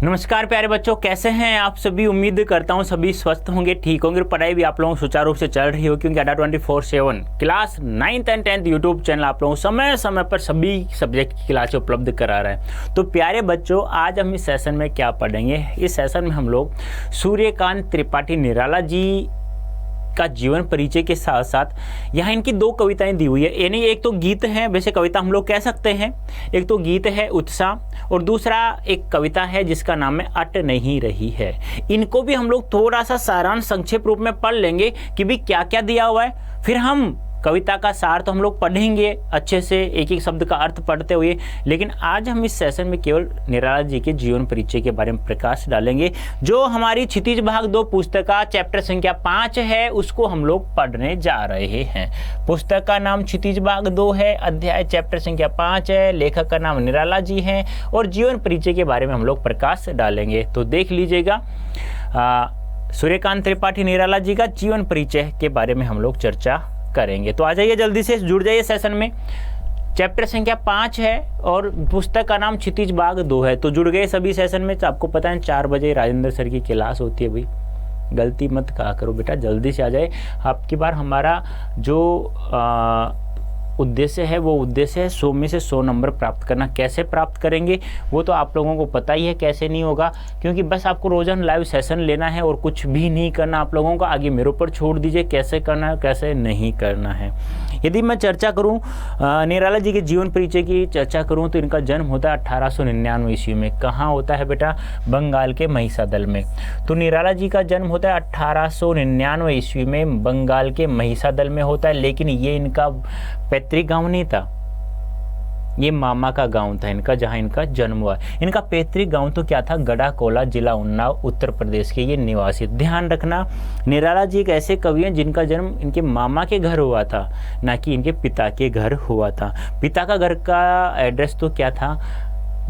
नमस्कार प्यारे बच्चों, कैसे हैं आप सभी। उम्मीद करता हूं सभी स्वस्थ होंगे, ठीक होंगे। पढ़ाई भी आप लोगों सुचारू रूप से चल रही हो, क्योंकि अड्डा 24/7 class 9th and 10th YouTube channel आप लोगों को समय समय पर सभी सब्जेक्ट की क्लास उपलब्ध करा रहा है। तो प्यारे बच्चों, आज हम इस सेशन में क्या पढ़ेंगे। इस सेशन में हम लोग सूर्यकांत त्रिपाठी निराला जी का जीवन परिचय के साथ साथ यहाँ इनकी दो कविताएं दी हुई है। यानी एक तो गीत है, वैसे कविता हम लोग कह सकते हैं। एक तो गीत है उत्साह, और दूसरा एक कविता है जिसका नाम है अट नहीं रही है। इनको भी हम लोग थोड़ा सा सारांश संक्षेप रूप में पढ़ लेंगे कि भी क्या क्या दिया हुआ है। फिर हम कविता का सार तो हम लोग पढ़ेंगे अच्छे से, एक एक शब्द का अर्थ पढ़ते हुए। लेकिन आज हम इस सेशन में केवल निराला जी के जीवन परिचय के बारे में प्रकाश डालेंगे। जो हमारी क्षितिज भाग 2 पुस्तक का चैप्टर संख्या 5 है, उसको हम लोग पढ़ने जा रहे हैं। पुस्तक का नाम क्षितिज भाग 2 है, अध्याय चैप्टर संख्या 5 है, लेखक का नाम निराला जी है, और जीवन परिचय के बारे में हम लोग प्रकाश डालेंगे। तो देख लीजिएगा, सूर्यकांत त्रिपाठी निराला जी का जीवन परिचय के बारे में हम लोग चर्चा करेंगे। तो आ जाइए, जल्दी से जुड़ जाइए सेशन में। चैप्टर संख्या 5 है और पुस्तक का नाम क्षितिज भाग 2 है। तो जुड़ गए सभी सेशन में। तो आपको पता है 4 बजे राजेंद्र सर की क्लास होती है। भाई गलती मत कहा करो बेटा, जल्दी से आ जाए। आपकी बार हमारा जो उद्देश्य है वो उद्देश्य है 100 में से 100 नंबर प्राप्त करना। कैसे प्राप्त करेंगे वो तो आप लोगों को पता ही है कैसे नहीं होगा, क्योंकि बस आपको रोजाना लाइव सेशन लेना है और कुछ भी नहीं करना आप लोगों को। आगे मेरे ऊपर छोड़ दीजिए कैसे करना है कैसे नहीं करना है। यदि मैं चर्चा करूं निराला जी के जीवन परिचय की चर्चा करूं तो इनका जन्म होता है 1899 ईस्वी में। कहाँ होता है बेटा? बंगाल के महिसादल में। तो निराला जी का जन्म होता है 1899 ईस्वी में, बंगाल के महिसादल में होता है। लेकिन ये इनका पैतृक गांव नहीं था, ये मामा का गांव था इनका, जहां इनका जन्म हुआ। इनका पैतृक गांव तो क्या था? गढ़ाकोला, जिला उन्नाव, उत्तर प्रदेश के ये निवासी। ध्यान रखना, निराला जी एक ऐसे कवि हैं जिनका जन्म इनके मामा के घर हुआ था, ना कि इनके पिता के घर हुआ था। पिता का घर का एड्रेस तो क्या था?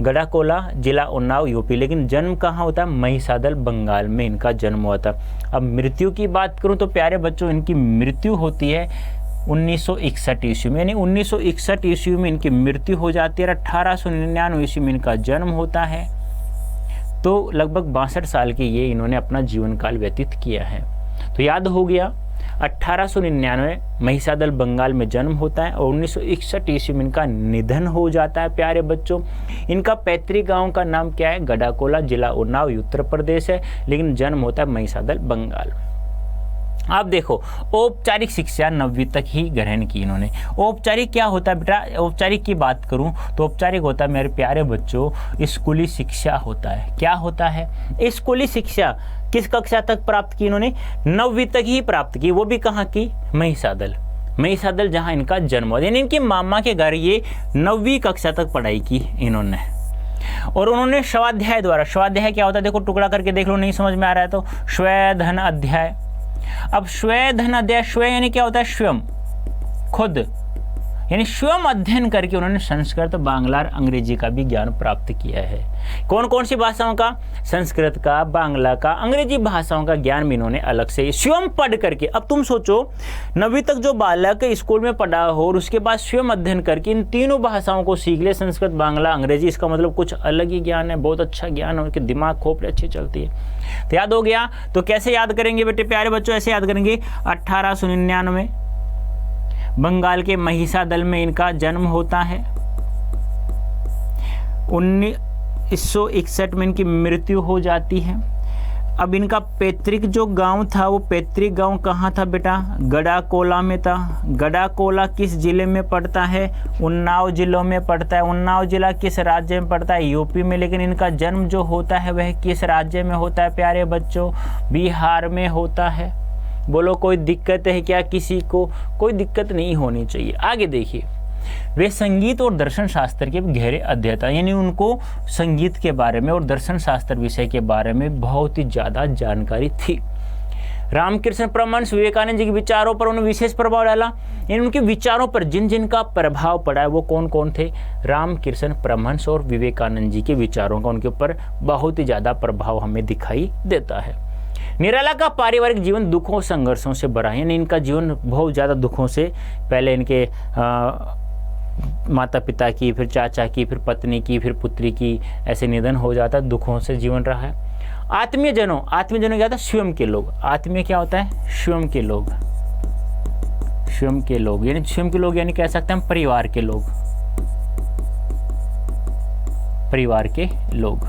गढ़ाकोला, जिला उन्नाव, यूपी। लेकिन जन्म कहाँ होता है? महिसादल, बंगाल में इनका जन्म हुआ था। अब मृत्यु की बात करूँ तो प्यारे बच्चों, इनकी मृत्यु होती है 1961 ईस्वी में। यानी 1961 ईस्वी में इनकी मृत्यु हो जाती है। 1899 ईस्वी में इनका जन्म होता है। तो लगभग 62 साल के ये इन्होंने अपना जीवन काल व्यतीत किया है। तो याद हो गया, 1899 महिसादल, बंगाल में जन्म होता है और 1961 ईस्वी में इनका निधन हो जाता है। प्यारे बच्चों, इनका पैतृक गांव का नाम क्या है? गढ़ाकोला, जिला उन्नाव, उत्तर प्रदेश है। लेकिन जन्म होता है महिसादल, बंगाल। आप देखो, औपचारिक शिक्षा 9वीं तक ही ग्रहण की इन्होंने। औपचारिक क्या होता है बेटा? औपचारिक की बात करूं तो औपचारिक होता है मेरे प्यारे बच्चों स्कूली शिक्षा होता है। क्या होता है? स्कूली शिक्षा किस कक्षा तक प्राप्त की इन्होंने? 9वीं तक ही प्राप्त की। वो भी कहाँ की? महिसादल। महिसादल जहाँ इनका जन्म हुआ, यानी इनके मामा के घर ये 9वीं कक्षा तक पढ़ाई की इन्होंने। और उन्होंने स्वाध्याय द्वारा, स्वाध्याय क्या होता है देखो, टुकड़ा करके देख लो, नहीं समझ में आ रहा है तो स्वधन अध्याय। अब स्वधन अध्याय, स्व यानी क्या होता है? स्वयं, खुद, यानी स्वयं अध्ययन करके उन्होंने संस्कृत, बांग्ला और अंग्रेजी का भी ज्ञान प्राप्त किया है। कौन कौन सी भाषाओं का? संस्कृत का, बांग्ला का, अंग्रेजी भाषाओं का ज्ञान भी इन्होंने अलग से स्वयं पढ़ करके। अब तुम सोचो, 9वीं तक जो बालक स्कूल में पढ़ा हो और उसके बाद स्वयं अध्ययन करके इन तीनों भाषाओं को सीख ले, संस्कृत, बांग्ला, अंग्रेजी, इसका मतलब कुछ अलग ही ज्ञान है, बहुत अच्छा ज्ञान है, उनके दिमाग खोपड़ी अच्छी चलती है। तो याद हो गया। तो कैसे याद करेंगे बेटे प्यारे बच्चों? ऐसे याद करेंगे, 1899 बंगाल के महिसादल में इनका जन्म होता है। 1961 में इनकी मृत्यु हो जाती है। अब इनका पैतृक जो गांव था, वो पैतृक गांव कहाँ था बेटा? गढ़ाकोला में था। गढ़ाकोला किस जिले में पड़ता है? उन्नाव जिलों में पड़ता है। उन्नाव जिला किस राज्य में पड़ता है? यूपी में। लेकिन इनका जन्म जो होता है वह किस राज्य में होता है प्यारे बच्चों? बिहार में होता है। बोलो कोई दिक्कत है क्या किसी को? कोई दिक्कत नहीं होनी चाहिए। आगे देखिए, वे संगीत और दर्शन शास्त्र के गहरे अध्येता, यानी उनको संगीत के बारे में और दर्शन शास्त्र विषय के बारे में बहुत ही ज़्यादा जानकारी थी। रामकृष्ण परमहंस विवेकानंद जी के विचारों पर उन्होंने विशेष प्रभाव डाला। यानी उनके विचारों पर जिन जिन का प्रभाव पड़ा है वो कौन कौन थे? रामकृष्ण परमहंस और विवेकानंद जी के विचारों का उनके ऊपर बहुत ही ज़्यादा प्रभाव हमें दिखाई देता है। निराला का पारिवारिक जीवन दुखों संघर्षों से भरा है। यानी इनका जीवन बहुत ज़्यादा दुखों से, पहले इनके माता पिता की, फिर चाचा की, फिर पत्नी की, फिर पुत्री की, ऐसे निधन हो जाता है, दुखों से जीवन रहा है। आत्मीय जनों क्या होता है? स्वयं के लोग। आत्मीय क्या होता है? स्वयं के लोग। स्वयं के लोग यानी स्वयं के लोग यानी कह सकते हैं हम परिवार के लोग, परिवार के लोग।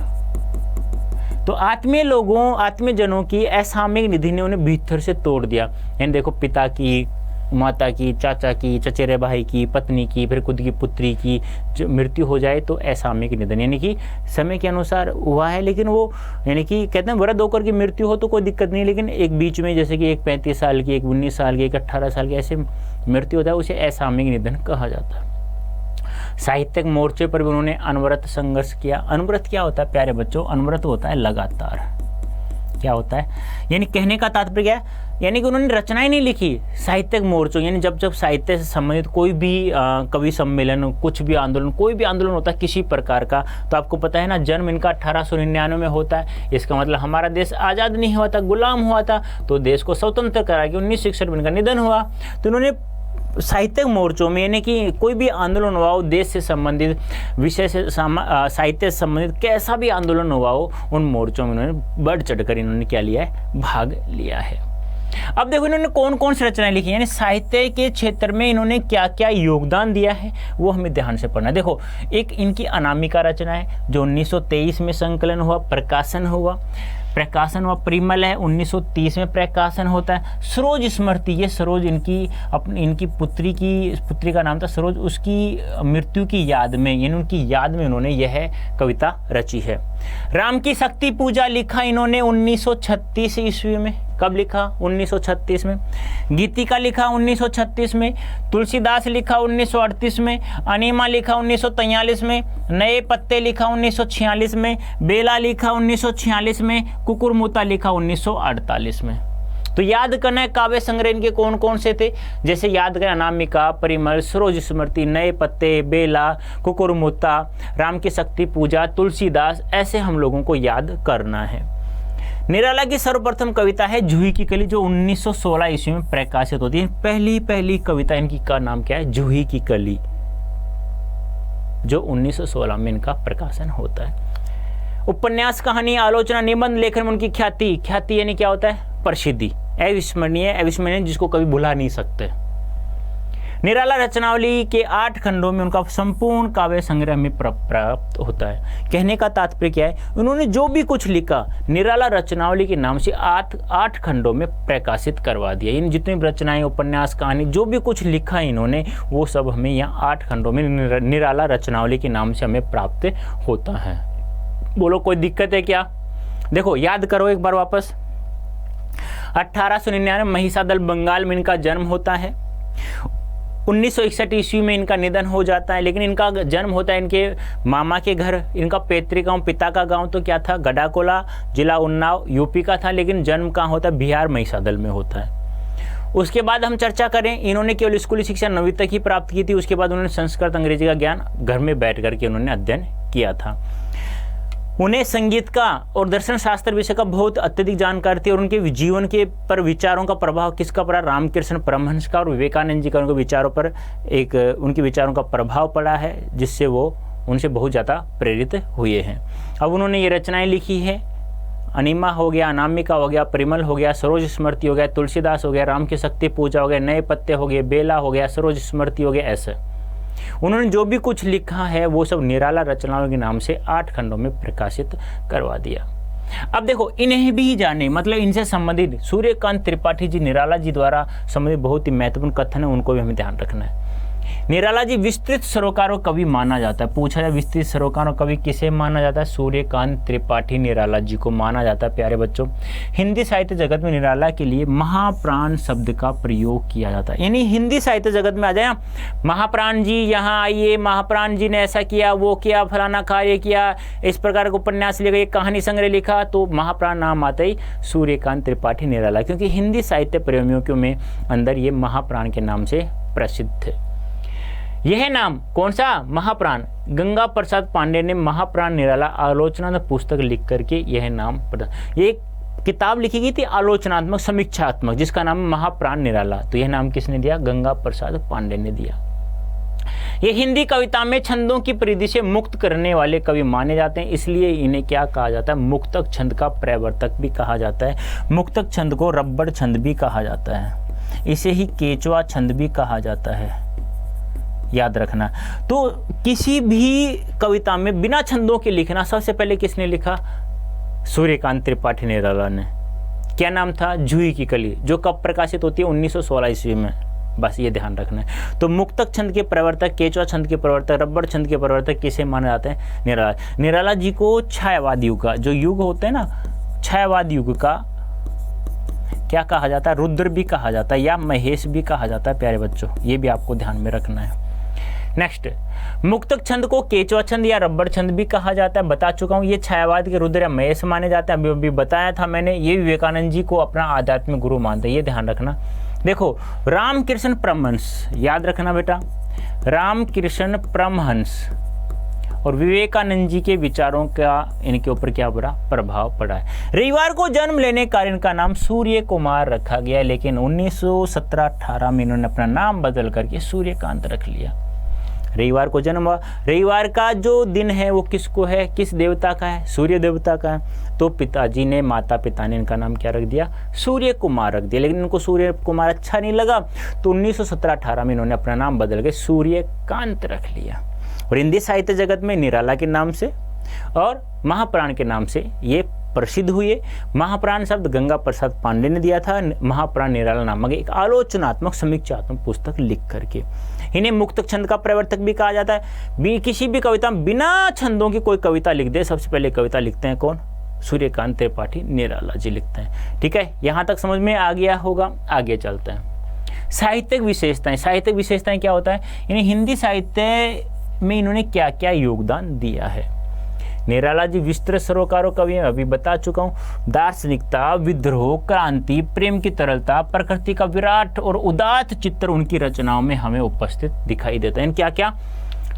तो आत्मीय जनों की असामयिक निधि ने उन्हें भीतर से तोड़ दिया। यानी देखो, पिता की, माता की, चाचा की, चचेरे भाई की, पत्नी की, फिर खुद की पुत्री की जो मृत्यु हो जाए तो असामयिक निधन, यानी कि समय के अनुसार हुआ है, लेकिन वो यानी कि कहते हैं वृद्ध होकर की मृत्यु हो तो कोई दिक्कत नहीं, लेकिन एक बीच में जैसे कि एक 35 साल की, एक 19 साल की, एक 18 साल की ऐसे मृत्यु होता है, उसे असामयिक निधन कहा जाता है। साहित्यिक मोर्चे पर भी उन्होंने अनवरत संघर्ष किया। अनवरत क्या होता है प्यारे बच्चों? अनवरत होता है लगातार। क्या होता है? यानी कहने का तात्पर्य क्या है? यानी कि उन्होंने रचनाएं नहीं लिखी साहित्यिक मोर्चों, यानी जब जब साहित्य से संबंधित कोई भी कवि सम्मेलन, कुछ भी आंदोलन, कोई भी आंदोलन होता है किसी प्रकार का, तो आपको पता है ना, जन्म इनका 1899 में होता है। इसका मतलब हमारा देश आज़ाद नहीं हुआ था, गुलाम हुआ था, तो देश को स्वतंत्र करा के 1961 में इनका निधन हुआ। तो इन्होंने साहित्यिक मोर्चों में, यानी कि कोई भी आंदोलन हुआ हो, देश से संबंधित, विषय से साहित्य से संबंधित कैसा भी आंदोलन हुआ हो, उन मोर्चों में उन्होंने बढ़ चढ़कर इन्होंने क्या लिया है? भाग लिया है। अब देखो इन्होंने कौन कौन सी रचनाएं लिखी, यानी साहित्य के क्षेत्र में इन्होंने क्या क्या योगदान दिया है, वो हमें ध्यान से पढ़ना है। देखो, एक इनकी अनामिका रचना है जो 1923 में संकलन हुआ, प्रकाशन हुआ परिमल है, 1930 में प्रकाशन होता है। सरोज स्मृति, ये सरोज इनकी पुत्री का नाम था सरोज, उसकी मृत्यु की याद में, यानी उनकी याद में उन्होंने यह कविता रची है। राम की शक्ति पूजा लिखा इन्होंने 1936 ईस्वी में। कब लिखा? 1936 में। गीतिका लिखा 1936 में। तुलसीदास लिखा 1938 में। अनीमा लिखा 1943 में। नए पत्ते लिखा 1946 में। बेला लिखा 1946 में। कुकुरमुता लिखा 1948 में। तो याद करना है काव्य संग्रह इनके कौन कौन से थे, जैसे याद करें अनामिका, परिमल, सरोज स्मृति, नए पत्ते, बेला, कुकुरमुत्ता, राम की शक्ति पूजा, तुलसीदास, ऐसे हम लोगों को याद करना है। निराला की सर्वप्रथम कविता है जूही की कली, जो 1916 ईस्वी में प्रकाशित होती है। पहली कविता इनकी का नाम क्या है? जूही की कली, जो 1916 में इनका प्रकाशन होता है। उपन्यास, कहानी, आलोचना, निबंध लेखन में उनकी ख्याति यानी क्या होता है? प्रसिद्धि, अविस्मरणीय, जिसको कभी भुला नहीं सकते। निराला रचनावली के 8 खंडों में उनका संपूर्ण काव्य संग्रह में प्राप्त होता है। कहने का तात्पर्य क्या है? उन्होंने जो भी कुछ लिखा निराला रचनावली के नाम से 8 खंडों में प्रकाशित करवा दिया। इन जितनी भी रचनाएं, उपन्यास, कहानी, जो भी कुछ लिखा इन्होंने, वो सब हमें यहाँ 8 खंडों में निराला रचनावली के नाम से हमें प्राप्त होता है। बोलो कोई दिक्कत है क्या? देखो याद करो एक बार वापस। 1899 महिषादल बंगाल में इनका जन्म होता है। 1961 ईस्वी में इनका निधन हो जाता है, लेकिन इनका जन्म होता है इनके मामा के घर। इनका पैतृक गांव, पिता का गांव तो क्या था? गडाकोला, जिला उन्नाव, यूपी का था, लेकिन जन्म कहाँ होता है? बिहार महिषादल में होता है। उसके बाद हम चर्चा करें, इन्होंने केवल स्कूली शिक्षा 9वीं तक ही प्राप्त की थी। उसके बाद उन्होंने संस्कृत, अंग्रेजी का ज्ञान घर में बैठ करके उन्होंने अध्ययन किया था। उन्हें संगीत का और दर्शन शास्त्र विषय का बहुत अत्यधिक जानकारी थी, और उनके जीवन के पर विचारों का प्रभाव किसका पड़ा? रामकृष्ण परमहंस का और विवेकानंद जी का उनके विचारों पर उनके विचारों का प्रभाव पड़ा है, जिससे वो उनसे बहुत ज़्यादा प्रेरित हुए हैं। अब उन्होंने ये रचनाएं लिखी है। अनीमा हो गया, अनामिका हो गया, परिमल हो गया, सरोज स्मृति हो गया, तुलसीदास हो गया, राम की शक्ति पूजा हो गया, नए पत्ते हो गए, बेला हो गया, सरोज स्मृति हो गया। ऐसे उन्होंने जो भी कुछ लिखा है वो सब निराला रचनाओं के नाम से 8 खंडों में प्रकाशित करवा दिया। अब देखो इन्हें भी जाने, मतलब इनसे संबंधित सूर्यकांत त्रिपाठी जी, निराला जी द्वारा संबंधित बहुत ही महत्वपूर्ण कथन है, उनको भी हमें ध्यान रखना है। निराला जी विस्तृत सरोकारों कवि माना जाता है। पूछा जाए विस्तृत सरोकारों कवि किसे माना जाता है? सूर्यकांत त्रिपाठी निराला जी को माना जाता है। प्यारे बच्चों, हिंदी साहित्य जगत में निराला के लिए महाप्राण शब्द का प्रयोग किया जाता है। यानी हिंदी साहित्य जगत में आ जाए, महाप्राण जी यहाँ आइए, महाप्राण जी ने ऐसा किया, वो किया, फलाना कार्य किया, इस प्रकार का उपन्यास लिखा, एक कहानी संग्रह लिखा, तो महाप्राण नाम आता ही सूर्यकांत त्रिपाठी निराला, क्योंकि हिंदी साहित्य प्रेमियों में अंदर ये महाप्राण के नाम से प्रसिद्ध है। यह नाम कौन सा? महाप्राण। गंगा प्रसाद पांडे ने महाप्राण निराला आलोचनात्मक पुस्तक लिख करके यह नाम, ये किताब लिखी गई थी आलोचनात्मक, समीक्षात्मक, जिसका नाम महाप्राण निराला। तो यह नाम किसने दिया? गंगा प्रसाद पांडे ने दिया। ये हिंदी कविता में छंदों की परिधि से मुक्त करने वाले कवि माने जाते हैं, इसलिए इन्हें क्या कहा जाता है, मुक्तक छंद का प्रवर्तक भी कहा जाता है। मुक्तक छंद को रब्बड़ छंद भी कहा जाता है, इसे ही केचवा छंद भी कहा जाता है, याद रखना। तो किसी भी कविता में बिना छंदों के लिखना, सबसे पहले किसने लिखा, सूर्यकांत त्रिपाठी निराला ने। क्या नाम था, जूही की कली, जो कब प्रकाशित होती है, 1916 ईस्वी में। बस ये ध्यान रखना है। तो मुक्तक छंद के प्रवर्तक, केचवा छंद के प्रवर्तक, रब्बड़ छंद के प्रवर्तक किसे माने जाते हैं, निराला। निराला जी को छायावाद युग का, जो युग होते हैं ना, छायावाद युग का क्या कहा जाता है, रुद्र भी कहा जाता है या महेश भी कहा जाता है प्यारे बच्चों, ये भी आपको ध्यान में रखना है। नेक्स्ट, मुक्तक छंद को केचवा छंद या रब्बड़ छंद भी कहा जाता है, बता चुका हूँ। ये छायावाद के रुद्र या महेश माने जाते हैं, अभी बताया था मैंने। ये विवेकानंद जी को अपना आध्यात्मिक गुरु मानते हैं, ये ध्यान रखना। देखो, रामकृष्ण परमहंस, याद रखना बेटा, रामकृष्ण परमहंस और विवेकानंद जी के विचारों का इनके ऊपर क्या बड़ा प्रभाव पड़ा है। रविवार को जन्म लेने का इनका नाम सूर्य कुमार रखा गया, लेकिन 1917-18 में इन्होंने अपना नाम बदल करके सूर्यकांत रख लिया। रविवार को जन्म हुआ, रविवार का जो दिन है वो किसको है, किस देवता का है, सूर्य देवता का है। तो पिताजी ने, माता पिता ने इनका नाम क्या रख दिया, सूर्य कुमार रख दिया, लेकिन इनको सूर्य कुमार अच्छा नहीं लगा, तो 1917-18 में इन्होंने अपना नाम बदल के सूर्यकांत रख लिया। और हिंदी साहित्य जगत में निराला के नाम से और महाप्राण के नाम से ये प्रसिद्ध हुए। महाप्राण शब्द गंगा प्रसाद पांडे ने दिया था, महाप्राण निराला नामक एक आलोचनात्मक समीक्षात्मक पुस्तक लिख करके। इन्हें मुक्तक छंद का प्रवर्तक भी कहा जाता है। किसी भी कविता बिना छंदों की कोई कविता लिख दे, सबसे पहले कविता लिखते हैं कौन, सूर्यकांत त्रिपाठी निराला जी लिखते हैं। ठीक है, यहाँ तक समझ में आ गया होगा। आगे चलते हैं। साहित्यिक विशेषताएं, साहित्यिक विशेषताएं क्या होता है, इन्हें हिंदी साहित्य में इन्होंने क्या क्या योगदान दिया है। निराला जी विस्तृत सरोकारों कवि हैं, अभी बता चुका हूँ। दार्शनिकता, विद्रोह, क्रांति, प्रेम की तरलता, प्रकृति का विराट और उदात्त चित्र उनकी रचनाओं में हमें उपस्थित दिखाई देता है। क्या क्या,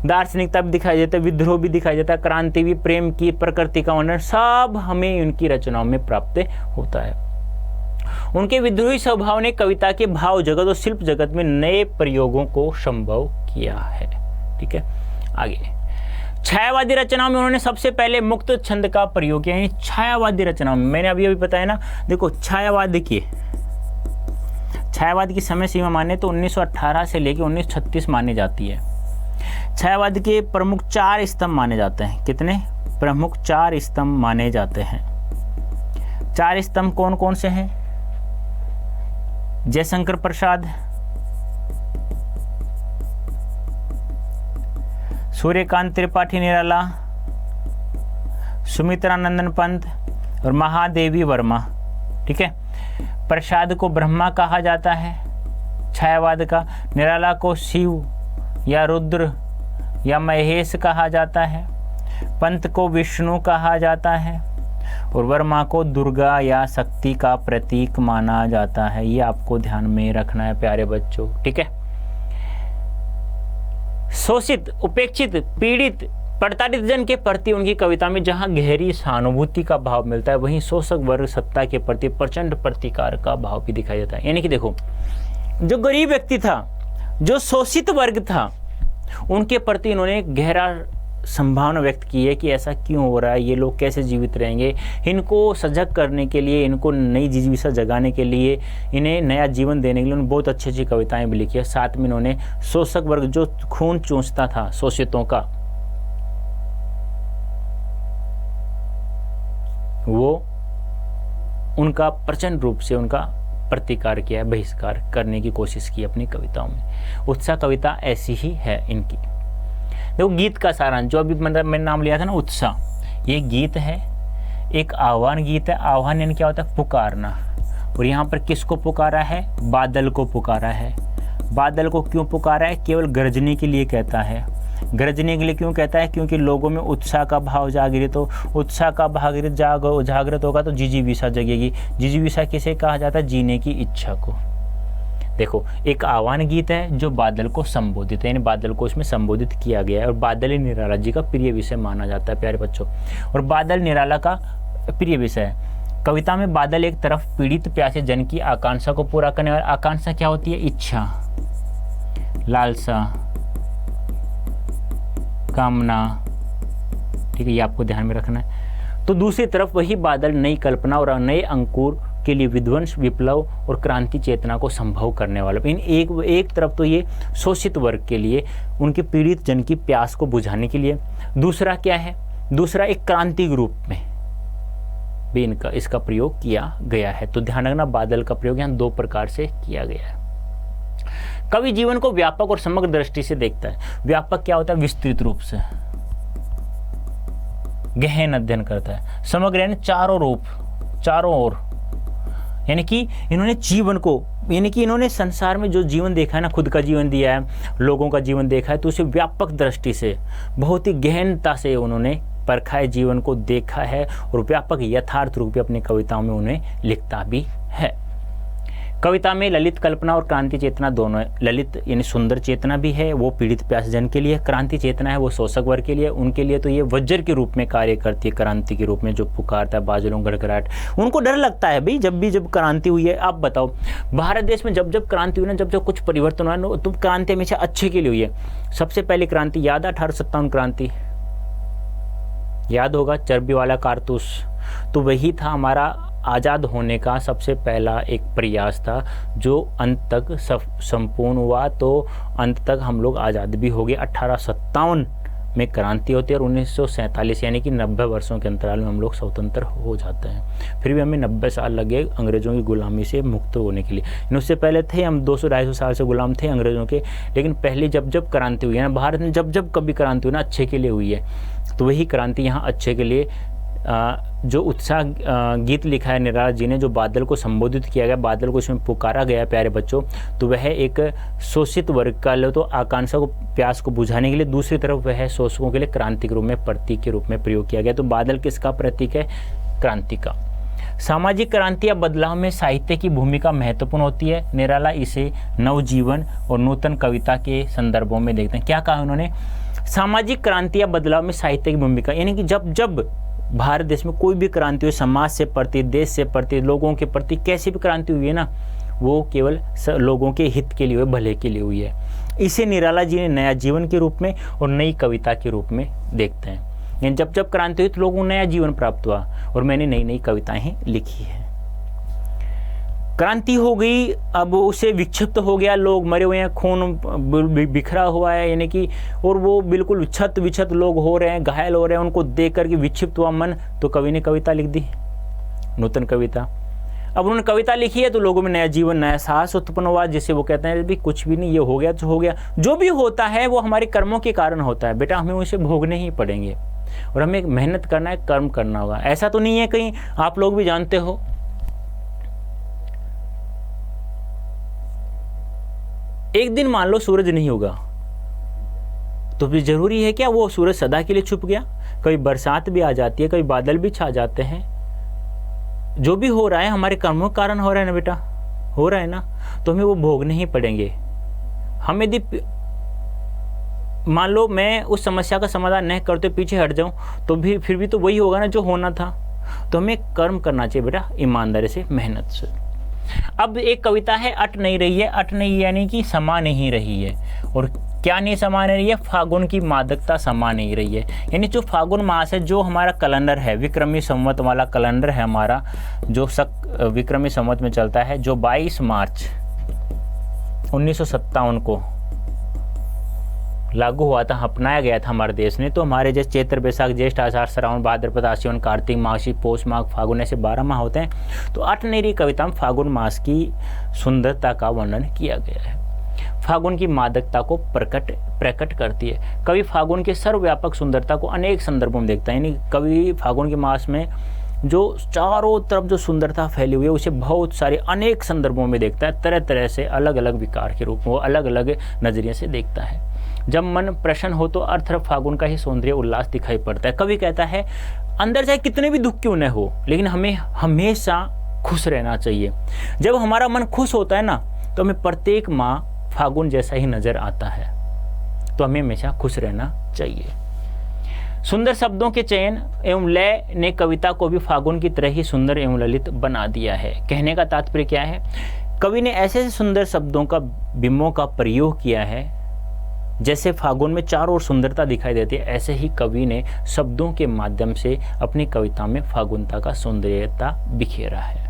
दार्शनिकता भी दिखाई देता है, विद्रोह भी दिखाई देता है, क्रांति भी, प्रेम की, प्रकृति का वर्णन, सब हमें उनकी रचनाओं में प्राप्त होता है। उनके विद्रोही स्वभाव ने कविता के भाव जगत और शिल्प जगत में नए प्रयोगों को संभव किया है। ठीक है, आगे छायावादी रचनाओं में उन्होंने सबसे पहले मुक्त छंद का प्रयोग किया। छायावादी रचनाओं में मैंने अभी बताया ना, देखो छायावाद की समय सीमा माने तो 1918 से लेकर 1936 मानी जाती है। छायावाद के प्रमुख 4 स्तंभ माने जाते हैं। कितने प्रमुख 4 स्तंभ माने जाते हैं? 4 स्तंभ कौन कौन से हैं? जयशंकर प्रसाद, सूर्यकांत त्रिपाठी निराला, सुमित्रानंदन पंत और महादेवी वर्मा। ठीक है, प्रसाद को ब्रह्मा कहा जाता है छायावाद का, निराला को शिव या रुद्र या महेश कहा जाता है, पंत को विष्णु कहा जाता है और वर्मा को दुर्गा या शक्ति का प्रतीक माना जाता है। ये आपको ध्यान में रखना है प्यारे बच्चों। ठीक है, शोषित, उपेक्षित, पीड़ित, प्रताड़ित जन के प्रति उनकी कविता में जहां गहरी सहानुभूति का भाव मिलता है, वहीं शोषक वर्ग सत्ता के प्रति प्रचंड प्रतिकार का भाव भी दिखाई देता है। यानी कि देखो, जो गरीब व्यक्ति था, जो शोषित वर्ग था, उनके प्रति इन्होंने गहरा संभावना व्यक्त की है कि ऐसा क्यों हो रहा है, ये लोग कैसे जीवित रहेंगे। इनको सजग करने के लिए, इनको नई जिज्ञासा जगाने के लिए, इन्हें नया जीवन देने के लिए उन्होंने बहुत अच्छी अच्छी कविताएं भी लिखी है। साथ में इन्होंने शोषक वर्ग जो खून चूसता था शोषितों का, वो उनका प्रचंड रूप से उनका प्रतिकार किया है, बहिष्कार करने की कोशिश की अपनी कविताओं में। उत्साह कविता ऐसी ही है इनकी। देखो, गीत का सारांश जो अभी मैंने नाम लिया था ना, उत्साह, ये गीत है, एक आह्वान गीत है। आह्वान यानी क्या होता है? पुकारना। और यहाँ पर किसको पुकारा है? बादल को पुकारा है। बादल को क्यों पुकारा है? केवल गरजने के लिए कहता है। गरजने के लिए क्यों कहता है? क्योंकि लोगों में उत्साह का भाव जागृत हो। उत्साह का भाव जागृत होगा तो जिजीविषा जगेगी। जिजीविषा किसे कहा जाता है? जीने की इच्छा को। देखो, एक आह्वान गीत है जो बादल को संबोधित है, यानी बादल को इसमें संबोधित किया गया है और बादल ही निराला जी का प्रिय विषय माना जाता है प्यारे बच्चों। और बादल निराला का प्रिय विषय है। कविता में बादल एक तरफ पीड़ित प्यासे जन की आकांक्षा को पूरा करने वाला, आकांक्षा क्या होती है? इच्छा, लालसा, कामना, ठीक है, ये आपको ध्यान में रखना है। तो दूसरी तरफ वही बादल नई कल्पना और नए अंकुर के लिए विध्वंस, विप्लव और क्रांति चेतना को संभव करने वाला। इन एक तरफ तो ये शोषित वर्ग के लिए, उनके पीड़ित जन की प्यास को बुझाने के लिए, दूसरा क्या है, दूसरा एक क्रांति के रूप में भी इसका प्रयोग किया गया है। तो ध्यान रखना, बादल का प्रयोग यहाँ दो प्रकार से किया गया है। कवि जीवन को व्यापक और समग्र दृष्टि से देखता है। व्यापक क्या होता है, विस्तृत रूप से गहन अध्ययन करता है। समग्र यानी चारों रूप, चारों ओर, यानी कि इन्होंने जीवन को, यानी कि इन्होंने संसार में जो जीवन देखा है ना, खुद का जीवन दिया है, लोगों का जीवन देखा है, तो उसे व्यापक दृष्टि से बहुत ही गहनता से उन्होंने परखा है, जीवन को देखा है और व्यापक यथार्थ रूप में अपनी कविताओं में उन्हें लिखता भी है। कविता में ललित कल्पना और क्रांति चेतना दोनों है। ललित यानी सुंदर चेतना भी है, वो पीड़ित प्यासेजन के लिए। क्रांति चेतना है वो शोषक वर्ग के लिए, उनके लिए तो ये वज्र के रूप में कार्य करती है, क्रांति के रूप में जो पुकारता है बादलों गड़गड़ाहट। उनको डर लगता है भाई, जब क्रांति हुई है। आप बताओ, भारत देश में जब क्रांति हुई ना, जब कुछ परिवर्तन हुआ ना, तो क्रांति हमेशा अच्छे के लिए हुई है। सबसे पहली क्रांति याद है 1857 क्रांति, याद होगा, चर्बी वाला कारतूस। तो वही था हमारा आज़ाद होने का सबसे पहला एक प्रयास था, जो अंत तक संपूर्ण हुआ। तो अंत तक हम लोग आज़ाद भी हो गए। 1857 में क्रांति होती है और 1947 यानी कि 90 वर्षों के अंतराल में हम लोग स्वतंत्र हो जाते हैं। फिर भी हमें 90 साल लगे अंग्रेज़ों की गुलामी से मुक्त होने के लिए। उससे पहले थे हम 200-250 साल से गुलाम थे अंग्रेज़ों के। लेकिन पहले जब क्रांति हुई है ना भारत में, जब कभी क्रांति हुई ना, अच्छे के लिए हुई है। तो वही क्रांति यहाँ अच्छे के लिए, जो उत्साह गीत लिखा है निराला जी ने, जो बादल को संबोधित किया गया, बादल को इसमें पुकारा गया प्यारे बच्चों, तो वह एक शोषित वर्ग का तो आकांक्षा को, प्यास को बुझाने के लिए, दूसरी तरफ वह शोषकों के लिए क्रांति के रूप में, प्रतीक के रूप में प्रयोग किया गया। तो बादल किसका प्रतीक है, क्रांति का। सामाजिक क्रांति या बदलाव में साहित्य की भूमिका महत्वपूर्ण होती है। निराला इसे नवजीवन और नूतन कविता के संदर्भों में देखते हैं। क्या कहा उन्होंने, सामाजिक क्रांति या बदलाव में साहित्य की भूमिका, यानी कि जब भारत देश में कोई भी क्रांति हुई, समाज से प्रति, देश से प्रति, लोगों के प्रति कैसी भी क्रांति हुई है ना, वो केवल लोगों के हित के लिए, भले के लिए हुई है। इसे निराला जी ने नया जीवन के रूप में और नई कविता के रूप में देखते हैं। यानी जब क्रांति हुई तो लोगों को नया जीवन प्राप्त हुआ और मैंने नई नई कविताएं लिखी है। क्रांति हो गई, अब उसे विक्षिप्त हो गया, लोग मरे हुए हैं, खून बिखरा हुआ है, यानी कि, और वो बिल्कुल छत विछत लोग हो रहे हैं, घायल हो रहे हैं, उनको देख करके विक्षिप्त हुआ मन, तो कवि ने कविता लिख दी, नूतन कविता। अब उन्होंने कविता लिखी है तो लोगों में नया जीवन, नया साहस उत्पन्न हुआ, जिसे वो कहते हैं भी कुछ भी नहीं, ये हो गया तो हो गया। जो भी होता है वो हमारे कर्मों के कारण होता है बेटा, हमें उसे भोगने ही पड़ेंगे और हमें मेहनत करना है, कर्म करना होगा। ऐसा तो नहीं है कहीं, आप लोग भी जानते हो, एक दिन मान लो सूरज नहीं होगा तो भी जरूरी है क्या वो सूरज सदा के लिए छुप गया? कभी बरसात भी आ जाती है, कभी बादल भी छा जाते हैं। जो भी हो रहा है हमारे कर्मों के कारण हो रहा है ना बेटा, हो रहा है ना, तो हमें वो भोगने ही पड़ेंगे। हम यदि मान लो मैं उस समस्या का समाधान न करते पीछे हट जाऊं तो भी फिर भी तो वही होगा ना जो होना था। तो हमें कर्म करना चाहिए बेटा, ईमानदारी से, मेहनत से। अब एक कविता है, अट नहीं रही है। अट नहीं यानी कि समा नहीं रही है। और क्या नहीं समा नहीं रही है? फागुन की मादकता समा नहीं रही है। यानी जो फागुन मास है, जो हमारा कैलेंडर है, विक्रमी संवत वाला कैलेंडर है हमारा, जो विक्रमी संवत में चलता है, जो 22 मार्च 1957 को लागू हुआ था, अपनाया गया था हमारे देश ने। तो हमारे जैसे चैत्र, बैसाख, ज्येष्ठ, आषाढ़, श्रावण, भाद्रपद, आश्विन, कार्तिक, माघ, पौष, माघ, फागुन, ऐसे 12 माह होते हैं। तो अट नहीं रही कविता में फागुन मास की सुंदरता का वर्णन किया गया है। फागुन की मादकता को प्रकट करती है। कवि फागुन के सर्वव्यापक सुंदरता को अनेक संदर्भों में देखता है। यानी कवि फागुन के मास में जो चारों तरफ जो सुंदरता फैली हुई है उसे बहुत सारे अनेक संदर्भों में देखता है, तरह तरह से, अलग अलग विकार के रूप में, वो अलग अलग नजरिए से देखता है। जब मन प्रसन्न हो तो हर तरफ फागुन का ही सौंदर्य उल्लास दिखाई पड़ता है। कवि कहता है अंदर चाहे कितने भी दुख क्यों न हो, लेकिन हमें हमेशा खुश रहना चाहिए। जब हमारा मन खुश होता है ना तो हमें प्रत्येक माह फागुन जैसा ही नजर आता है। तो हमें हमेशा खुश रहना चाहिए। सुंदर शब्दों के चयन एवं लय ने कविता को भी फागुन की तरह ही सुंदर एवं ललित बना दिया है। कहने का तात्पर्य क्या है? कवि ने ऐसे सुंदर शब्दों का, बिंबों का प्रयोग किया है जैसे फागुन में चारों ओर सुंदरता दिखाई देती है, ऐसे ही कवि ने शब्दों के माध्यम से अपनी कविता में फागुनता का सौंदर्यता बिखेरा है।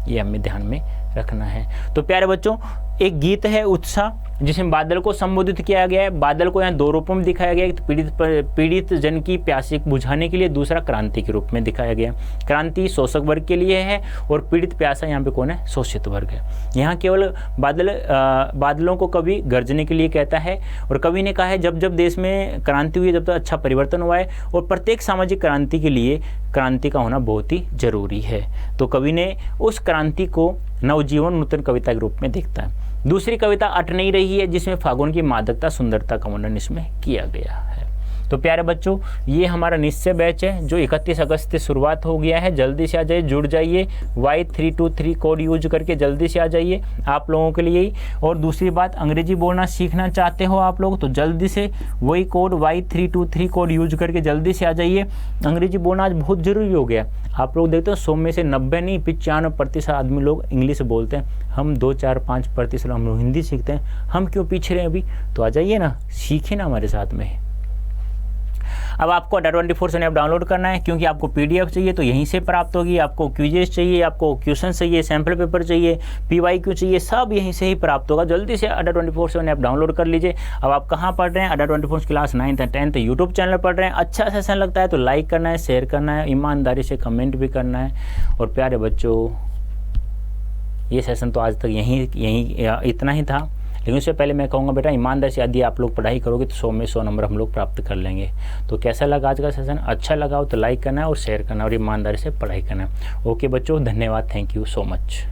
ये हमें ध्यान में रखना है। तो प्यारे बच्चों, एक गीत है उत्साह, जिसमें बादल को संबोधित किया गया है। बादल को यहाँ दो रूपों में दिखाया गया है, पीड़ित जन की प्यास बुझाने के लिए, दूसरा क्रांति के रूप में दिखाया गया। क्रांति शोषक वर्ग के लिए है और पीड़ित प्यासा यहाँ पे कौन है? शोषित वर्ग है। यहाँ केवल बादलों को कवि गरजने के लिए कहता है, और कवि ने कहा है जब जब देश में क्रांति हुई है, जब तक अच्छा परिवर्तन हुआ है, और प्रत्येक सामाजिक क्रांति के लिए क्रांति का होना बहुत ही जरूरी है। तो कवि ने उस क्रांति को नवजीवन नूतन कविता के रूप में देखता है। दूसरी कविता अट नहीं रही है, जिसमें फागुन की मादकता सुंदरता का वर्णन इसमें किया गया है। तो प्यारे बच्चों, ये हमारा निश्चय बैच है जो 31 अगस्त से शुरुआत हो गया है। जल्दी से आ जाइए, जुड़ जाइए। Y323 कोड यूज करके जल्दी से आ जाइए, आप लोगों के लिए ही। और दूसरी बात, अंग्रेजी बोलना सीखना चाहते हो आप लोग, तो जल्दी से वही कोड Y323 कोड यूज करके जल्दी से आ जाइए। अंग्रेजी बोलना आज बहुत ज़रूरी हो गया। आप लोग देखते हो 100 में से 90 नहीं 95% आदमी लोग इंग्लिश बोलते हैं। हम 2-4-5% हम लोग हिंदी सीखते हैं। हम क्यों पीछे रहे अभी? तो आ जाइए ना, सीखिए ना हमारे साथ में। अब आपको Adda24 ऐप डाउनलोड करना है, क्योंकि आपको PDF चाहिए तो यहीं से प्राप्त होगी। आपको क्विजेस चाहिए, आपको क्वेश्चन चाहिए, सैम्पल पेपर चाहिए, PYQ चाहिए, सब यहीं से ही प्राप्त होगा। जल्दी से Adda24 ऐप डाउनलोड कर लीजिए। अब आप कहाँ पढ़ रहे हैं? Adda24 क्लास 9th और 10th यूट्यूब चैनल पढ़ रहे हैं। अच्छा सेशन लगता है तो लाइक करना है, शेयर करना है, ईमानदारी से कमेंट भी करना है। और प्यारे बच्चों, ये सेशन तो आज तक यहीं इतना ही था, लेकिन उससे पहले मैं कहूँगा बेटा, ईमानदारी से यदि आप लोग पढ़ाई करोगे तो 100 में 100 नंबर हम लोग प्राप्त कर लेंगे। तो कैसा लगा आज का सेशन? अच्छा लगा हो तो लाइक करना है और शेयर करना और ईमानदारी से पढ़ाई करना है। ओके बच्चों, धन्यवाद, थैंक यू सो मच।